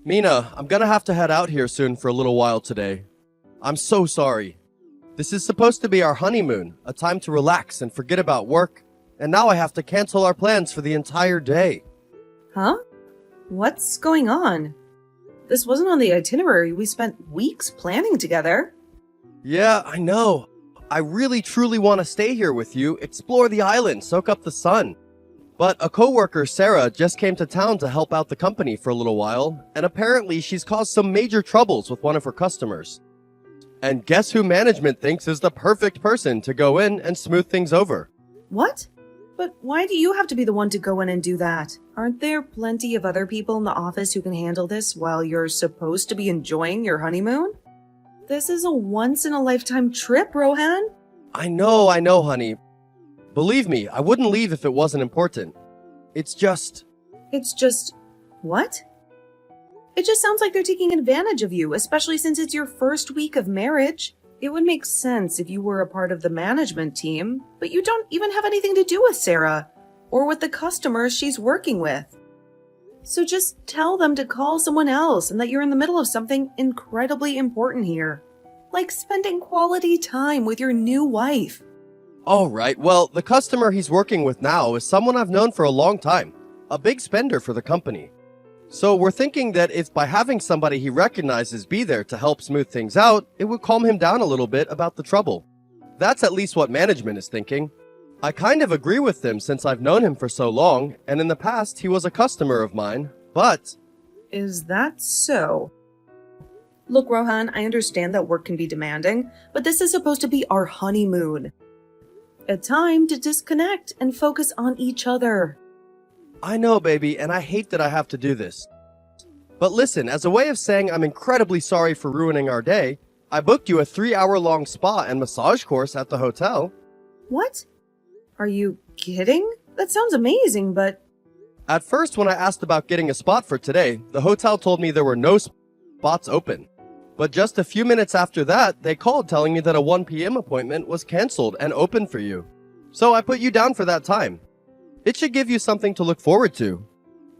Mina, I'm gonna have to head out here soon for a little while today. I'm so sorry. This is supposed to be our honeymoon, a time to relax and forget about work, and now I have to cancel our plans for the entire day. Huh? What's going on? This wasn't on the itinerary. We spent weeks planning together. Yeah, I know. I really truly want to stay here with you, explore the island, soak up the sun. But a coworker, Sarah, just came to town to help out the company for a little while, and apparently she's caused some major troubles with one of her customers. And guess who management thinks is the perfect person to go in and smooth things over? What? But why do you have to be the one to go in and do that? Aren't there plenty of other people in the office who can handle this while you're supposed to be enjoying your honeymoon? This is a once-in-a-lifetime trip, Rohan. I know, honey. Believe me, I wouldn't leave if it wasn't important. It's just... What? It just sounds like they're taking advantage of you, especially since it's your first week of marriage. It would make sense if you were a part of the management team, but you don't even have anything to do with Sarah, or with the customers she's working with. So just tell them to call someone else and that you're in the middle of something incredibly important here. Like spending quality time with your new wife. Alright, well, the customer he's working with now is someone I've known for a long time. A big spender for the company. So we're thinking that if by having somebody he recognizes be there to help smooth things out, it would calm him down a little bit about the trouble. That's at least what management is thinking. I kind of agree with them since I've known him for so long, and in the past he was a customer of mine, but... Is that so? Look, Rohan, I understand that work can be demanding, but this is supposed to be our honeymoon. A time to disconnect and focus on each other. I know, baby, and I hate that I have to do this. But listen, as a way of saying I'm incredibly sorry for ruining our day, I booked you a 3-hour-long spa and massage course at the hotel. What? Are you kidding? That sounds amazing, but... At first, when I asked about getting a spot for today, the hotel told me there were no spots open. But just a few minutes after that, they called telling me that a 1 p.m. appointment was canceled and open for you. So I put you down for that time. It should give you something to look forward to.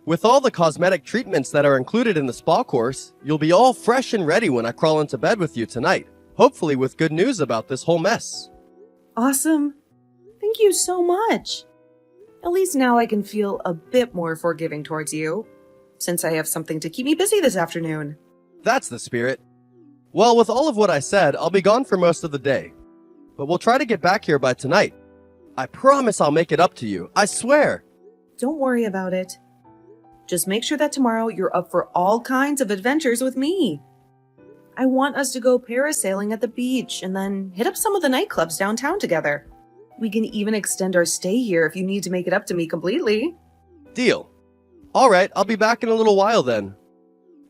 With all the cosmetic treatments that are included in the spa course, you'll be all fresh and ready when I crawl into bed with you tonight, hopefully with good news about this whole mess. Awesome. Thank you so much. At least now I can feel a bit more forgiving towards you, since I have something to keep me busy this afternoon. That's the spirit. Well, with all of what I said, I'll be gone for most of the day. But we'll try to get back here by tonight. I promise I'll make it up to you, I swear. Don't worry about it. Just make sure that tomorrow you're up for all kinds of adventures with me. I want us to go parasailing at the beach and then hit up some of the nightclubs downtown together. We can even extend our stay here if you need to make it up to me completely. Deal. Alright, I'll be back in a little while then.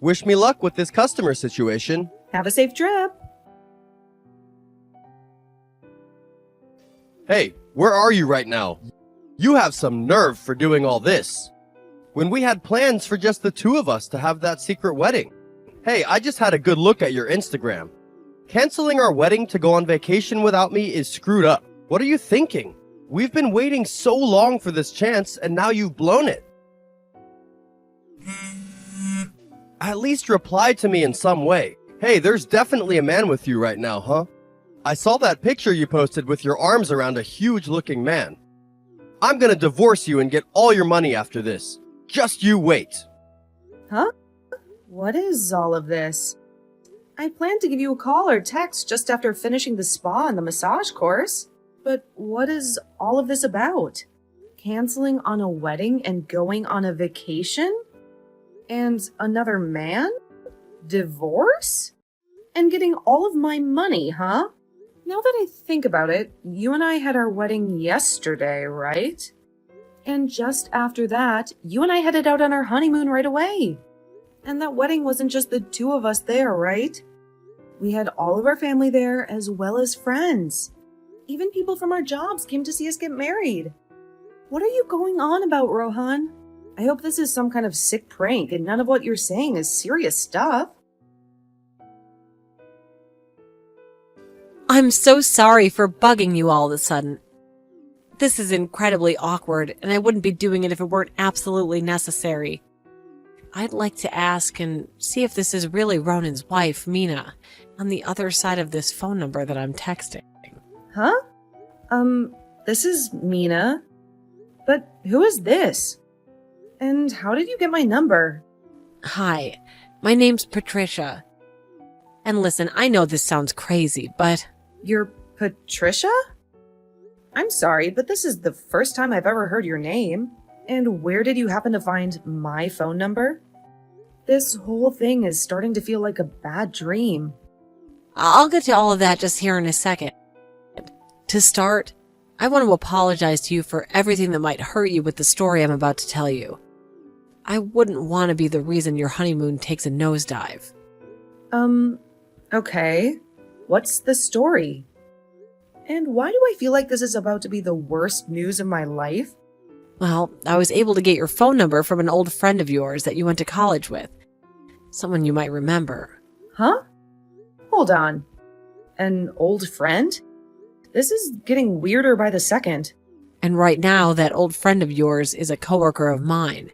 Wish me luck with this customer situation. Have a safe trip. Hey, where are you right now? You have some nerve for doing all this. When we had plans for just the two of us to have that secret wedding. Hey, I just had a good look at your Instagram. Canceling our wedding to go on vacation without me is screwed up. What are you thinking? We've been waiting so long for this chance, and now you've blown it. At least reply to me in some way. Hey, there's definitely a man with you right now, huh? I saw that picture you posted with your arms around a huge-looking man. I'm gonna divorce you and get all your money after this. Just you wait. Huh? What is all of this? I planned to give you a call or text just after finishing the spa and the massage course. But what is all of this about? Canceling on a wedding and going on a vacation? And another man? Divorce? And getting all of my money, huh? Now that I think about it, you and I had our wedding yesterday, right? And just after that, you and I headed out on our honeymoon right away. And that wedding wasn't just the two of us there, right? We had all of our family there as well as friends. Even people from our jobs came to see us get married. What are you going on about, Rohan? I hope this is some kind of sick prank and none of what you're saying is serious stuff. I'm so sorry for bugging you all of a sudden. This is incredibly awkward, and I wouldn't be doing it if it weren't absolutely necessary. I'd like to ask and see if this is really Ronan's wife, Mina, on the other side of this phone number that I'm texting. Huh? This is Mina. But who is this? And how did you get my number? Hi, my name's Patricia. And listen, I know this sounds crazy, but You're Patricia? I'm sorry, but this is the first time I've ever heard your name. And where did you happen to find my phone number? This whole thing is starting to feel like a bad dream. I'll get to all of that just here in a second. To start, I want to apologize to you for everything that might hurt you with the story I'm about to tell you. I wouldn't want to be the reason your honeymoon takes a nosedive. Okay. What's the story? And why do I feel like this is about to be the worst news of my life? Well, I was able to get your phone number from an old friend of yours that you went to college with. Someone you might remember. Huh? Hold on. An old friend? This is getting weirder by the second. And right now, that old friend of yours is a coworker of mine.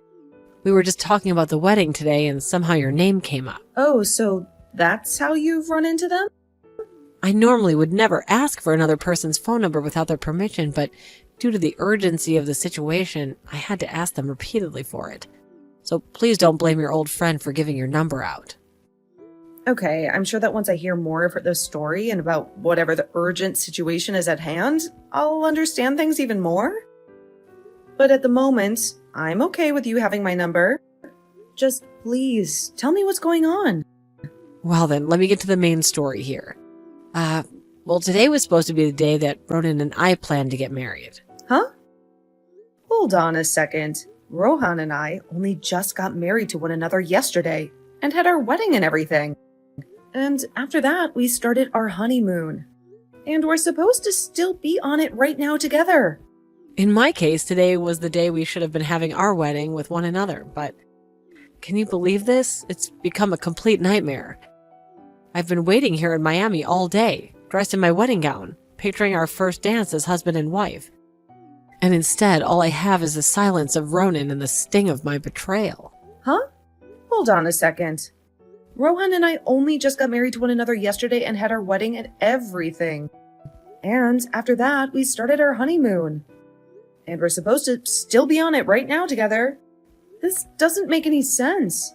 We were just talking about the wedding today and somehow your name came up. Oh, so that's how you've run into them? I normally would never ask for another person's phone number without their permission, but due to the urgency of the situation, I had to ask them repeatedly for it. So please don't blame your old friend for giving your number out. Okay, I'm sure that once I hear more of the story and about whatever the urgent situation is at hand, I'll understand things even more. But at the moment, I'm okay with you having my number. Just please, tell me what's going on. Well then, let me get to the main story here. Well, today was supposed to be the day that Ronan and I planned to get married. Huh? Hold on a second. Rohan and I only just got married to one another yesterday and had our wedding and everything. And after that, we started our honeymoon. And we're supposed to still be on it right now together. In my case, today was the day we should have been having our wedding with one another, but can you believe this? It's become a complete nightmare. I've been waiting here in Miami all day, dressed in my wedding gown, picturing our first dance as husband and wife. And instead, all I have is the silence of Ronan and the sting of my betrayal. Huh? Hold on a second. Rohan and I only just got married to one another yesterday and had our wedding and everything. And after that, we started our honeymoon. And we're supposed to still be on it right now together. This doesn't make any sense.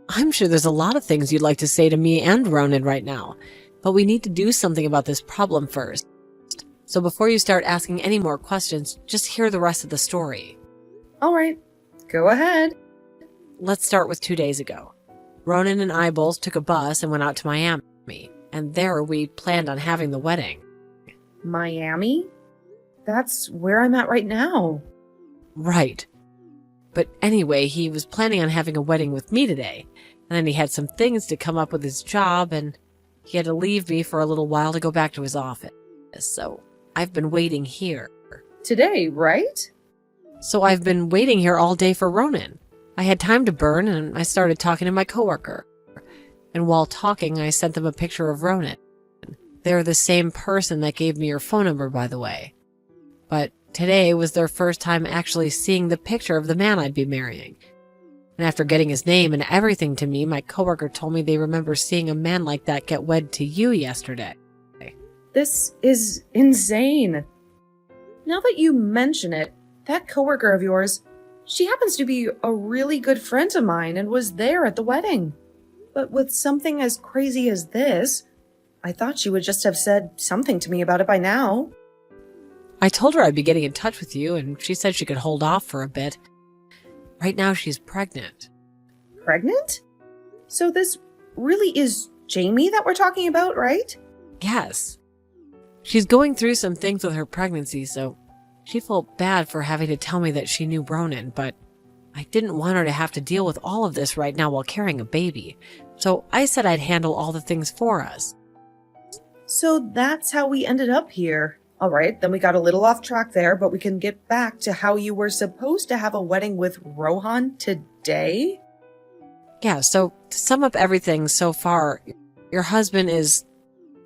I'm sure there's a lot of things you'd like to say to me and Ronan right now, but we need to do something about this problem first. So before you start asking any more questions, just hear the rest of the story. All right, go ahead. Let's start with 2 days ago. Ronan and I both took a bus and went out to Miami, and there we planned on having the wedding. Miami? That's where I'm at right now. Right. But anyway, he was planning on having a wedding with me today, and then he had some things to come up with his job, and he had to leave me for a little while to go back to his office. So I've been waiting here. Today, right? So I've been waiting here all day for Ronan. I had time to burn, and I started talking to my coworker. And while talking, I sent them a picture of Ronan. They're the same person that gave me your phone number, by the way. But today was their first time actually seeing the picture of the man I'd be marrying. And after getting his name and everything to me, my coworker told me they remember seeing a man like that get wed to you yesterday. This is insane. Now that you mention it, that coworker of yours, she happens to be a really good friend of mine and was there at the wedding. But with something as crazy as this, I thought she would just have said something to me about it by now. I told her I'd be getting in touch with you, and she said she could hold off for a bit. Right now, she's pregnant. Pregnant? So this really is Jamie that we're talking about, right? Yes. She's going through some things with her pregnancy, so she felt bad for having to tell me that she knew Ronan, but I didn't want her to have to deal with all of this right now while carrying a baby. So I said I'd handle all the things for us. So that's how we ended up here. All right, then we got a little off track there, but we can get back to how you were supposed to have a wedding with Rohan today? Yeah, so to sum up everything so far, your husband is...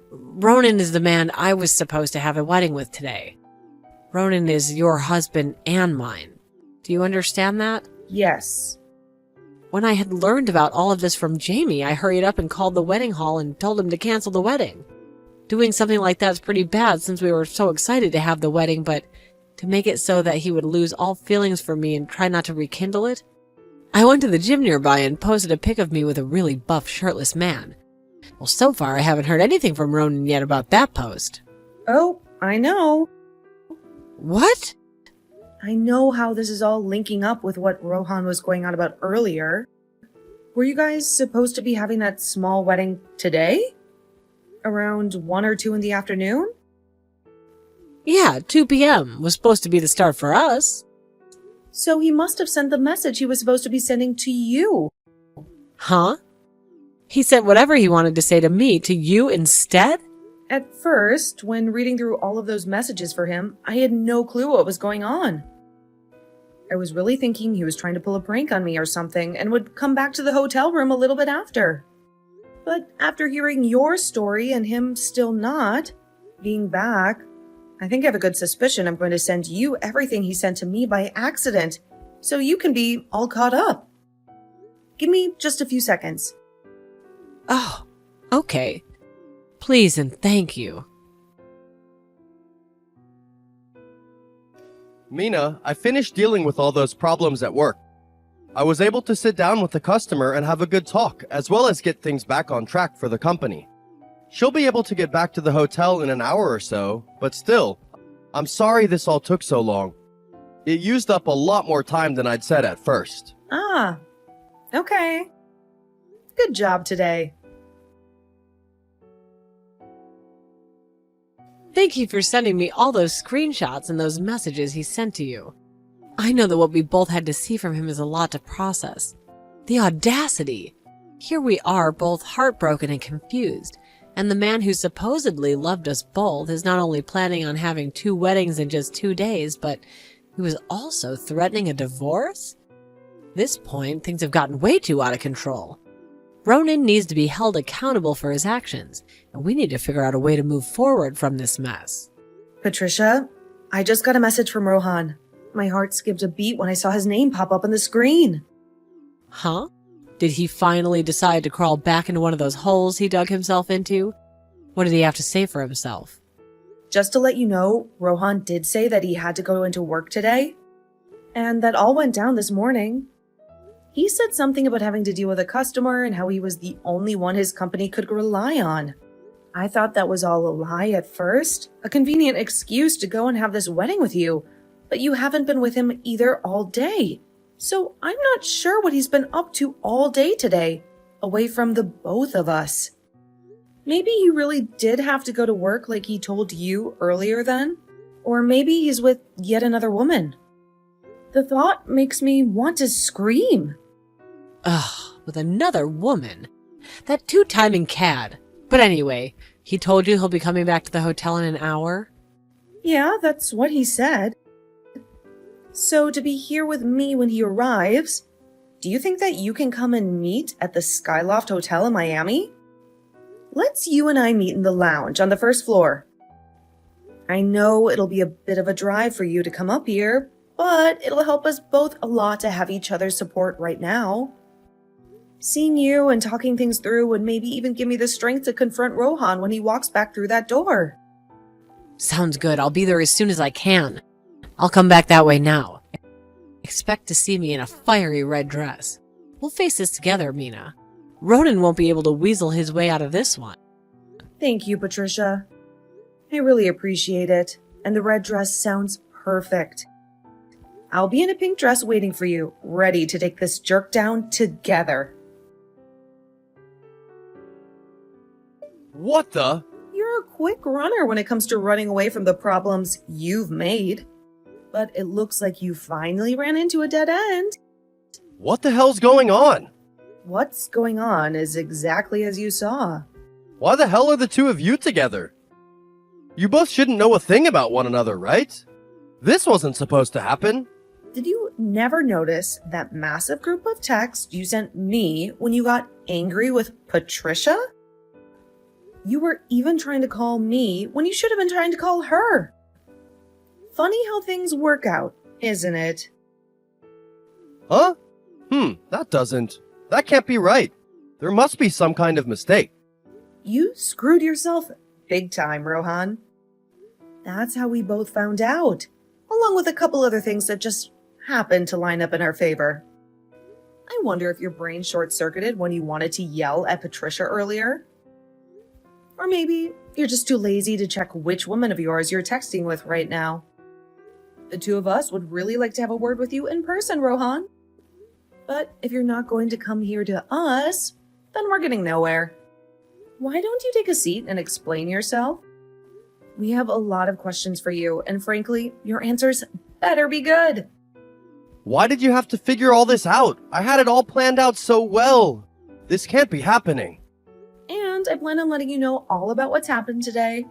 Ronan is the man I was supposed to have a wedding with today. Ronan is your husband and mine. Do you understand that? Yes. When I had learned about all of this from Jamie, I hurried up and called the wedding hall and told him to cancel the wedding. Doing something like that is pretty bad since we were so excited to have the wedding, but to make it so that he would lose all feelings for me and try not to rekindle it, I went to the gym nearby and posted a pic of me with a really buff, shirtless man. Well, so far I haven't heard anything from Ronan yet about that post. Oh, I know. What? I know how this is all linking up with what Rohan was going on about earlier. Were you guys supposed to be having that small wedding today? Around 1 or 2 in the afternoon? Yeah, 2 p.m. was supposed to be the start for us. So he must have sent the message he was supposed to be sending to you. Huh? He sent whatever he wanted to say to me to you instead? At first, when reading through all of those messages for him, I had no clue what was going on. I was really thinking he was trying to pull a prank on me or something and would come back to the hotel room a little bit after. But after hearing your story and him still not being back, I think I have a good suspicion I'm going to send you everything he sent to me by accident, so you can be all caught up. Give me just a few seconds. Oh, okay. Please and thank you. Mina, I finished dealing with all those problems at work. I was able to sit down with the customer and have a good talk, as well as get things back on track for the company. She'll be able to get back to the hotel in an hour or so, but still, I'm sorry this all took so long. It used up a lot more time than I'd said at first. Ah, okay. Good job today. Thank you for sending me all those screenshots and those messages he sent to you. I know that what we both had to see from him is a lot to process. The audacity! Here we are, both heartbroken and confused, and the man who supposedly loved us both is not only planning on having 2 weddings in just 2 days, but who is also threatening a divorce? At this point, things have gotten way too out of control. Ronan needs to be held accountable for his actions, and we need to figure out a way to move forward from this mess. Patricia, I just got a message from Rohan. My heart skipped a beat when I saw his name pop up on the screen. Huh? Did he finally decide to crawl back into one of those holes he dug himself into? What did he have to say for himself? Just to let you know, Rohan did say that he had to go into work today, and that all went down this morning. He said something about having to deal with a customer and how he was the only one his company could rely on. I thought that was all a lie at first, a convenient excuse to go and have this wedding with you, but you haven't been with him either all day. So I'm not sure what he's been up to all day today, away from the both of us. Maybe he really did have to go to work like he told you earlier then, or maybe he's with yet another woman. The thought makes me want to scream. Ugh, with another woman. That 2-timing cad. But anyway, he told you he'll be coming back to the hotel in an hour? Yeah, that's what he said. So to be here with me when he arrives, do you think that you can come and meet at the Skyloft Hotel in Miami? Let's you and I meet in the lounge on the first floor. I know it'll be a bit of a drive for you to come up here, but it'll help us both a lot to have each other's support right now. Seeing you and talking things through would maybe even give me the strength to confront Rohan when he walks back through that door. Sounds good. I'll be there as soon as I can. I'll come back that way now. Expect to see me in a fiery red dress. We'll face this together, Mina. Ronan won't be able to weasel his way out of this one. Thank you, Patricia. I really appreciate it, and the red dress sounds perfect. I'll be in a pink dress waiting for you, ready to take this jerk down together. What the? You're a quick runner when it comes to running away from the problems you've made. But it looks like you finally ran into a dead end. What the hell's going on? What's going on is exactly as you saw. Why the hell are the 2 of you together? You both shouldn't know a thing about one another, right? This wasn't supposed to happen. Did you never notice that massive group of texts you sent me when you got angry with Patricia? You were even trying to call me when you should have been trying to call her. Funny how things work out, isn't it? Huh? That doesn't. That can't be right. There must be some kind of mistake. You screwed yourself big time, Rohan. That's how we both found out, along with a couple other things that just happened to line up in our favor. I wonder if your brain short-circuited when you wanted to yell at Patricia earlier. Or maybe you're just too lazy to check which woman of yours you're texting with right now. The two of us would really like to have a word with you in person, Rohan. But if you're not going to come here to us, then we're getting nowhere. Why don't you take a seat and explain yourself? We have a lot of questions for you, and frankly, your answers better be good. Why did you have to figure all this out? I had it all planned out so well. This can't be happening. And I plan on letting you know all about what's happened today.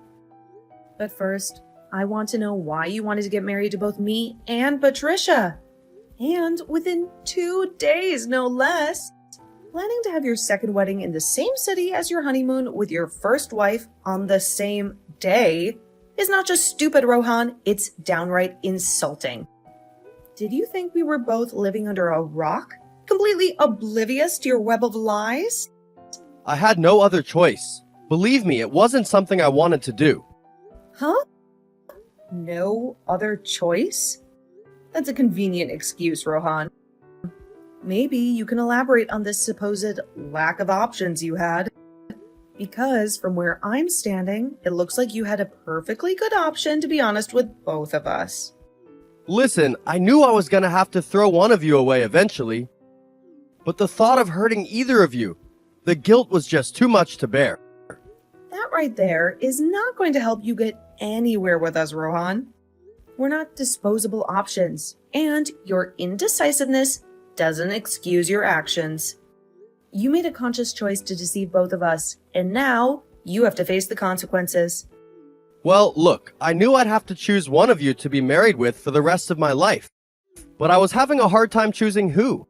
But first, I want to know why you wanted to get married to both me and Patricia. And within 2 days, no less. Planning to have your second wedding in the same city as your honeymoon with your first wife on the same day is not just stupid, Rohan, it's downright insulting. Did you think we were both living under a rock, completely oblivious to your web of lies? I had no other choice. Believe me, it wasn't something I wanted to do. Huh? No other choice? That's a convenient excuse, Rohan. Maybe you can elaborate on this supposed lack of options you had. Because from where I'm standing, it looks like you had a perfectly good option, to be honest, with both of us. Listen, I knew I was gonna have to throw one of you away eventually. But the thought of hurting either of you, the guilt was just too much to bear. That right there is not going to help you get anywhere with us, Rohan. We're not disposable options, and your indecisiveness doesn't excuse your actions. You made a conscious choice to deceive both of us, and now you have to face the consequences. Well, look, I knew I'd have to choose one of you to be married with for the rest of my life. But I was having a hard time choosing who.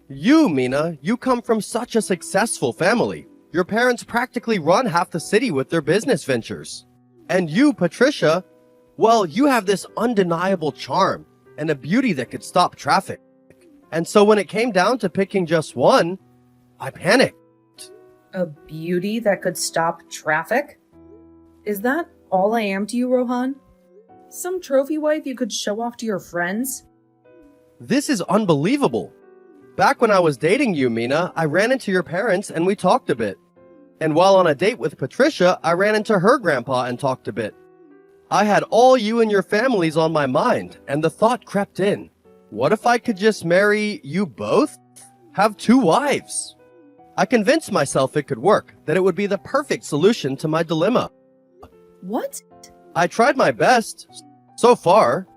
You, Mina, you come from such a successful family. Your parents practically run half the city with their business ventures. And you, Patricia, well, you have this undeniable charm and a beauty that could stop traffic. And so when it came down to picking just one, I panicked. A beauty that could stop traffic? Is that all I am to you, Rohan? Some trophy wife you could show off to your friends? This is unbelievable. Back when I was dating you, Mina, I ran into your parents and we talked a bit. And while on a date with Patricia, I ran into her grandpa and talked a bit. I had all you and your families on my mind, and the thought crept in. What if I could just marry you both? Have 2 wives? I convinced myself it could work, that it would be the perfect solution to my dilemma. What? I tried my best. So far,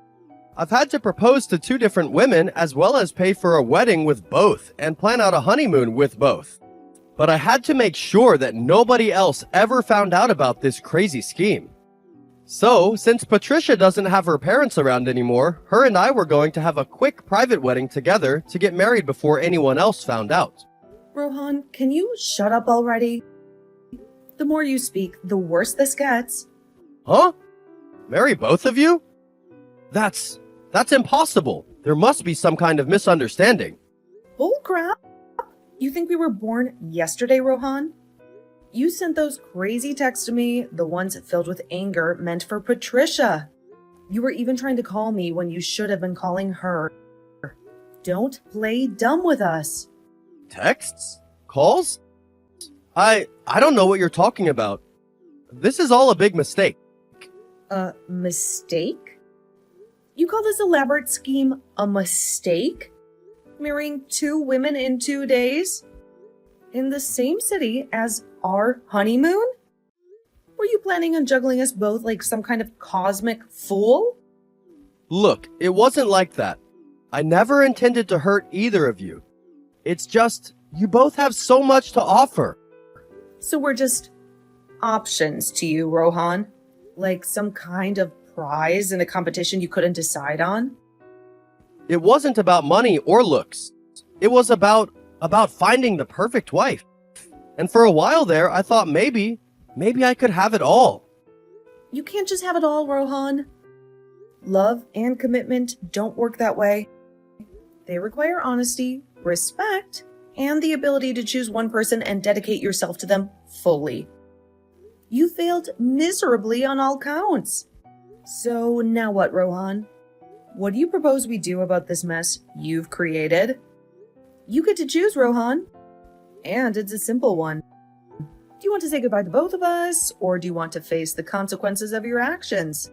I've had to propose to 2 different women as well as pay for a wedding with both and plan out a honeymoon with both. But I had to make sure that nobody else ever found out about this crazy scheme. So, since Patricia doesn't have her parents around anymore, her and I were going to have a quick private wedding together to get married before anyone else found out. Rohan, can you shut up already? The more you speak, the worse this gets. Huh? Marry both of you? That's impossible. There must be some kind of misunderstanding. Bull crap! You think we were born yesterday, Rohan? You sent those crazy texts to me, the ones filled with anger meant for Patricia. You were even trying to call me when you should have been calling her. Don't play dumb with us. Texts? Calls? I don't know what you're talking about. This is all a big mistake. A mistake? You call this elaborate scheme a mistake? Marrying 2 women in 2 days? In the same city as our honeymoon? Were you planning on juggling us both like some kind of cosmic fool? Look, it wasn't like that. I never intended to hurt either of you. It's just, you both have so much to offer. So we're just options to you, Rohan? Like some kind of prize in a competition you couldn't decide on? It wasn't about money or looks. It was about finding the perfect wife. And for a while there, I thought maybe I could have it all. You can't just have it all, Rohan. Love and commitment don't work that way. They require honesty, respect, and the ability to choose one person and dedicate yourself to them fully. You failed miserably on all counts. So now what, Rohan? What do you propose we do about this mess you've created? You get to choose, Rohan. And it's a simple one. Do you want to say goodbye to both of us, or do you want to face the consequences of your actions?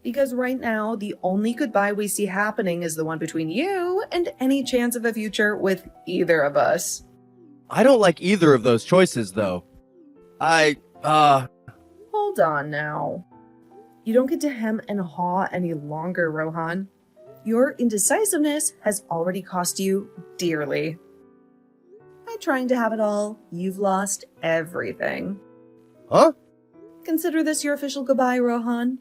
Because right now, the only goodbye we see happening is the one between you and any chance of a future with either of us. I don't like either of those choices, though. Hold on now. You don't get to hem and haw any longer, Rohan. Your indecisiveness has already cost you dearly. By trying to have it all, you've lost everything. Huh? Consider this your official goodbye, Rohan.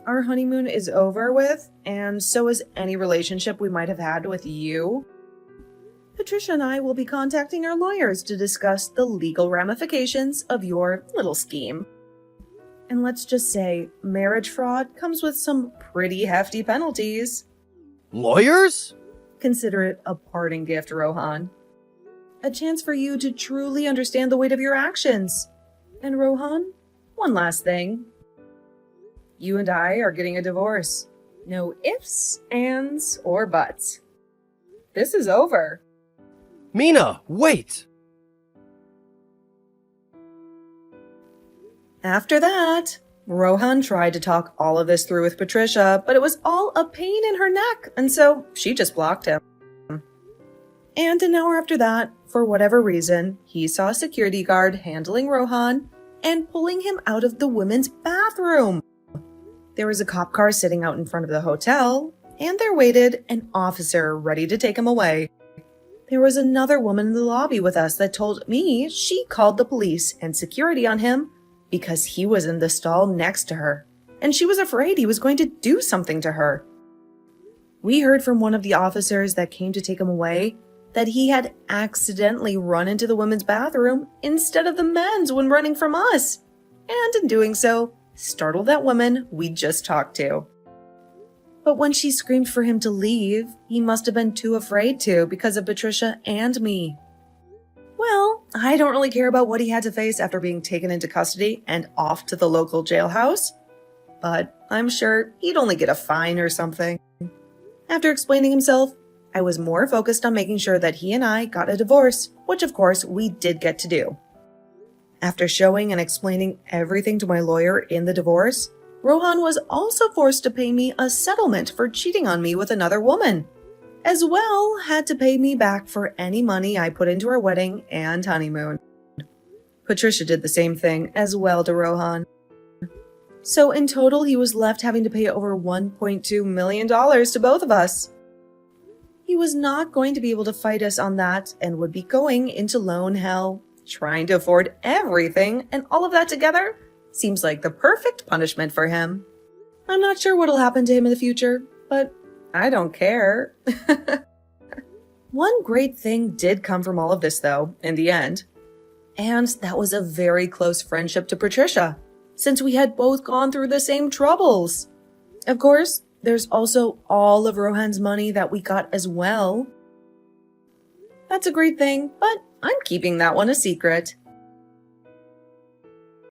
Our honeymoon is over with, and so is any relationship we might have had with you. Patricia and I will be contacting our lawyers to discuss the legal ramifications of your little scheme. And let's just say, marriage fraud comes with some pretty hefty penalties. Lawyers? Consider it a parting gift, Rohan. A chance for you to truly understand the weight of your actions. And Rohan, one last thing. You and I are getting a divorce. No ifs, ands, or buts. This is over. Mina, wait! After that, Rohan tried to talk all of this through with Patricia, but it was all a pain in her neck, and so she just blocked him. And an hour after that, for whatever reason, he saw a security guard handling Rohan and pulling him out of the women's bathroom. There was a cop car sitting out in front of the hotel, and there waited an officer ready to take him away. There was another woman in the lobby with us that told me she called the police and security on him because he was in the stall next to her, and she was afraid he was going to do something to her. We heard from one of the officers that came to take him away that he had accidentally run into the women's bathroom instead of the men's when running from us, and in doing so, startled that woman we just talked to. But when she screamed for him to leave, he must have been too afraid to because of Patricia and me. Well, I don't really care about what he had to face after being taken into custody and off to the local jailhouse, but I'm sure he'd only get a fine or something. After explaining himself, I was more focused on making sure that he and I got a divorce, which of course we did get to do. After showing and explaining everything to my lawyer in the divorce, Rohan was also forced to pay me a settlement for cheating on me with another woman, as well had to pay me back for any money I put into our wedding and honeymoon. Patricia did the same thing as well to Rohan. So in total, he was left having to pay over $1.2 million to both of us. He was not going to be able to fight us on that and would be going into loan hell, trying to afford everything, and all of that together seems like the perfect punishment for him. I'm not sure what'll happen to him in the future, but I don't care. One great thing did come from all of this, though, in the end. And that was a very close friendship to Patricia, since we had both gone through the same troubles. Of course, there's also all of Rohan's money that we got as well. That's a great thing, but I'm keeping that one a secret.